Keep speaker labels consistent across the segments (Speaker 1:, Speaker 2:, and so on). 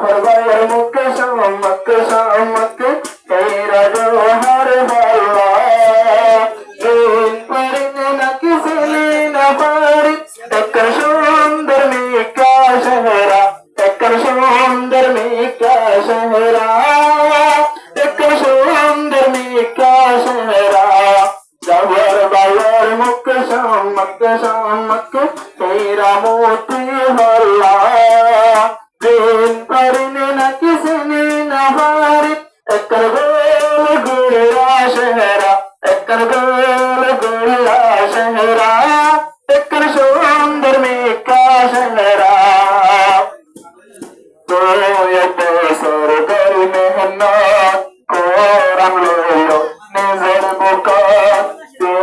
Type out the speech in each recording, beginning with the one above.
Speaker 1: জাফর ভাইয়ের মুখে শামক শামক তেরা জোহর ভাল্লা দিন পরিনে না কিসলি না পারি একর সুন্দর মিকা শহরা একর সুন্দর মিকা শহরা একর সুন্দর মিকা শহরা জাফর ভাইয়ের মুখে শামক শামক तेरा मोती भल्ला दिन परिने न किसने न हारी एकर गोल गोला शहरा एकर गोल गोला शहरा एकर सुंदर मिका शहरा तो ये बसर कर मेहनत कोरम लो नजर बुका तो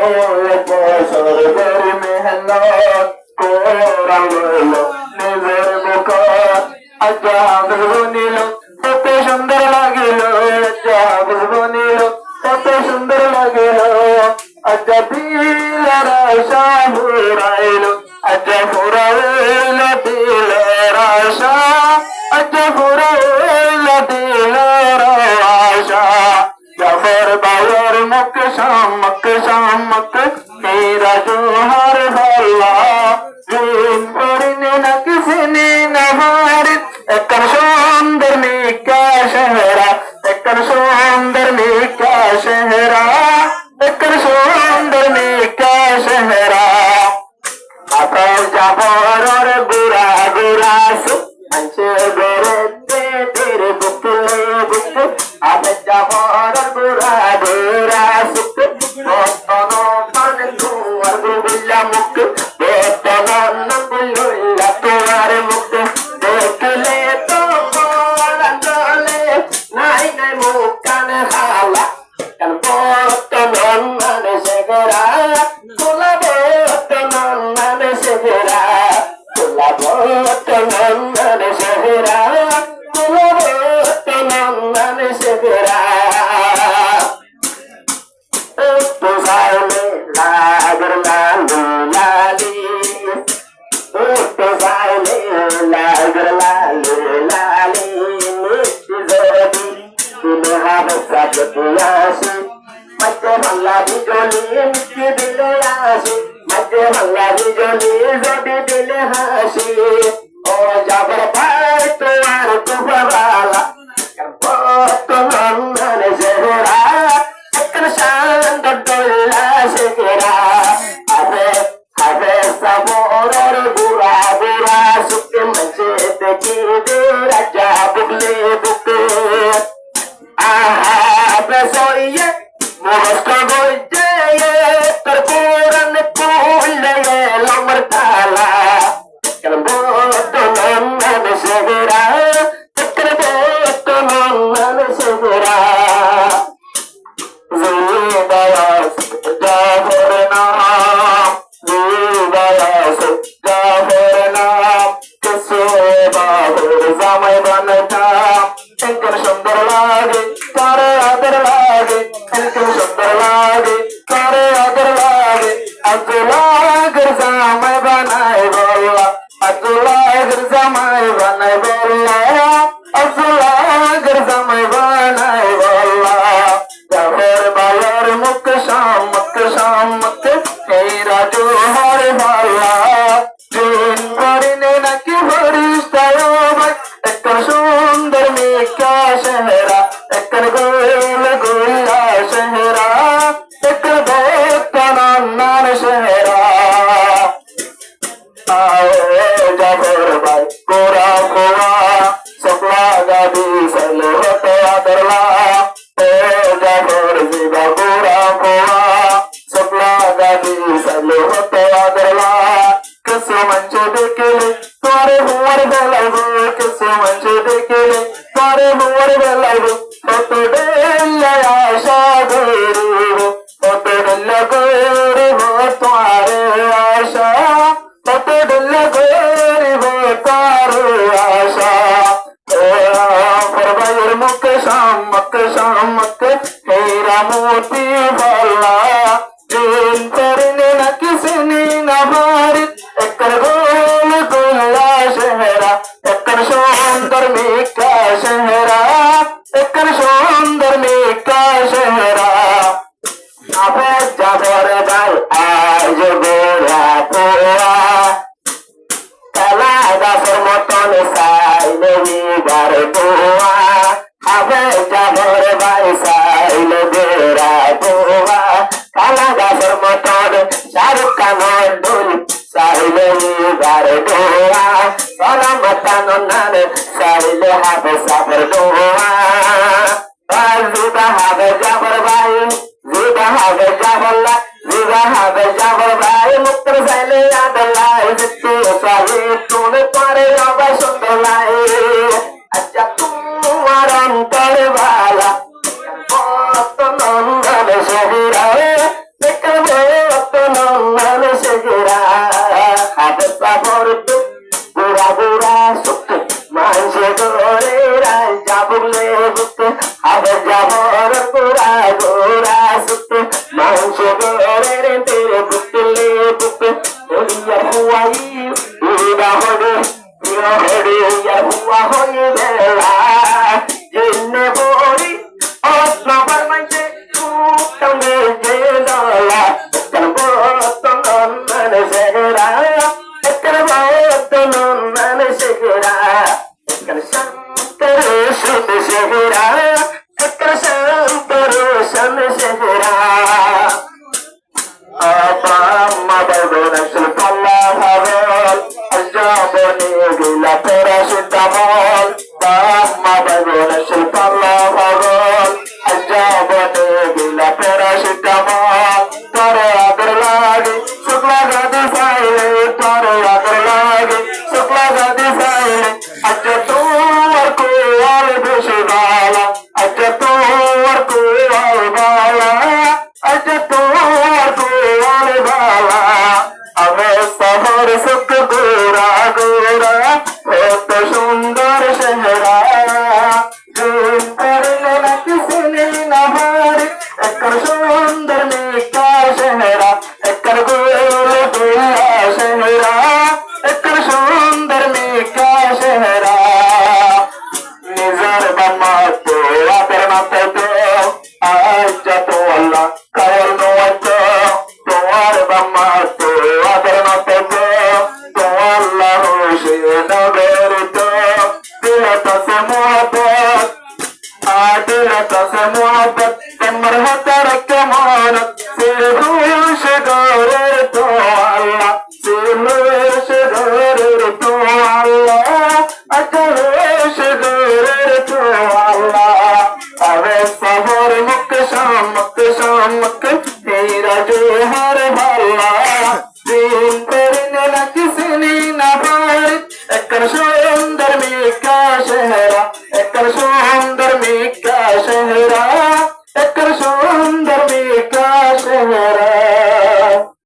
Speaker 1: ये बसर कर मेहनत কোরআন লইলো নিজের মুখ আজাদ বনিল কত সুন্দর লাগিল আজাদ বনিল কত সুন্দর লাগিল আজা দিলের আশা ফুরাইল আজা ফুরাইল দিলের আশা আজা ফুরাইল দিলের আশা জাফর ভাইয়ের মুখ শামক শামক তেরা জোহর ভাল্লা दिन पड़ने न किसने न हारी एकर सुंदर मिका शहरा एकर सुंदर मिका शहरा एकर सुंदर मिका शहरा अपर जाफर और बुरा बुरा सु अंचे गोरे तेरे बुकले बुक अपर जाफर और बुरा बुरा सुक दोनों मन तू और बिल्ला मुक তোমার মুখ দেখলে তো চলে নাই নাই মুখ কানে খালা কান বর্তমান মানে সেগরা তোলা বর্তমান মানে সেগরা তোলা বর্তমান মানে সেগরা তোলা বর্তমান মানে সেগরা তো সাইলে লাগর লালু লালি तो साले लागर लाले लाले मिट्टी जरदी दुल्हा बसा जतियासी मध्य भल्ला भी जोली मिट्टी दिले आसी मध्य भल्ला भी जोली जोड़ी दिले हासी ओ जाबर भाई तो यार तू बवाला तो नन्नन जहरा एकन शान डोला से गिरा अबे sabor और बुरा बुरा सुख मंचे देखी दे राजा बुगले बुके आहा बेसोइए मोहस्को गोइजे ये तरपुरन पुले ये लमर ताला कलबो तो नन्नन सेगरा कलबो तो नन्नन सेगरा ज़ुबास जाफर नाम জামাই বানাটা একদম সুন্দর লাগে তারে আদর লাগে একদম সুন্দর লাগে তারে আদর লাগে আব্দুল্লাহর জামাই বানাই বল্লা আব্দুল্লাহর জামাই বানাই বল্লা আব্দুল্লাহর জামাই বানাই বল্লা জাফর ভাইয়ের মুখ শামক শামক তেরা জোহর ভাল্লা दिन पड़ने न की फरिश्ता भाई एकर सुंदर मिका शहरा एकर गोल गोला शहरा एकर बेतनान शहरा आओ जाफर भाई कोरा कोरा सकला गादी सलो होते आदरला ओ जाफर जीवा कोरा कोरा सकला गादी सलो होते आदरला किसो मंचे देखले तारे हुवर बेलाइबो किसो मंचे देखले तारे हुवर बेलाइबो तो डेला आशा गोरी तो डेला गोरी हो तारे आशा तो डेला गोरी हो तारे आशा फरवायर मुख शामक शामक तेरा मोती भल्ला दिन पड़ने न किसने न हारी एकर गोल गोला शहरा एकर सुंदर सुंदर मीठा चेहरा एक सुंदर मीठा चेहरा आवे जाबर भाई आज गोरा पोआ काला गाছের মতন সাইলে বিবার পোয়া আবে যাবর ভাই সাইলে গোরা পোয়া কালা গাছের মতন শাহরুখ খান মন্ডল সাইলে বিবার পোয়া সোনা মতানো নান সাইলে হবে সাবর পোয়া जुदा হবে যাবর ভাই जुदा হবে যাবল্লা जुदा হবে যাবর ভাই মুক্তর সাইলে আদলাই জিতু সাহি তুনে পারে আবার সুন্দর লাই আচ্ছা তোমার অন্তর ভালা কত নন্দন সহিরা দেখব কত নন্দন সহিরা হাতে পাবর তু বুড়া বুড়া সুখ মানসে গোরে রাই যাবলে বুক হবে যাবর পুরা গোরা সুখ মানসে গোরে রে তেরে বুকলে বুক ওরিয়া হুয়াই উড়া হড়ে ইয়া হড়ে ইয়া হুয়া হয়ে বেলা জিন্নে বড়ি অস্ত্র বর্মাইতে তুমে যে দলা তবত নন্দন সেহরা একর বত নন্দন সেহরা একর শঙ্কর সুত সেহরা একর শঙ্কর সন সেহরা গিলা তোরা সুতামল বাম্মা বেগুন শিল্পাল্লা ভগল আজাবনে গিলা তোরা সুতামল তোরে আদর লাগে শুক্লা গাদি সাইলে তোরে আদর লাগে শুক্লা গাদি সাইলে আজ তোর কোয়াল বেশি বালা আজ তোর কোয়াল বালা আজ তোর কোয়াল বালা আমি শহর সুখ গোরা গোরা কত সুন্দর চেহারা জুম করলে না কিসনে না ভারে একর সুন্দর মিঠা চেহারা একর গোল গোলা চেহারা একর সুন্দর মিঠা চেহারা নিজের বানাতে আদর নাতে তো আজ তো আল্লাহ কাল নয় তোমার বানাতে আদর নাতে তো আল্লাহ সে নগর তো দিলতা সে মোহব্বত দিলতা সে মোহব্বত তোমার হাতের কেমন সিরহুশ গরের তো আল্লাহ সিরহুশ গরের তো আল্লাহ আতহুশ গরের তো আল্লাহ আবে সবর মুখ শামক তেরা জোহর ভাল্লা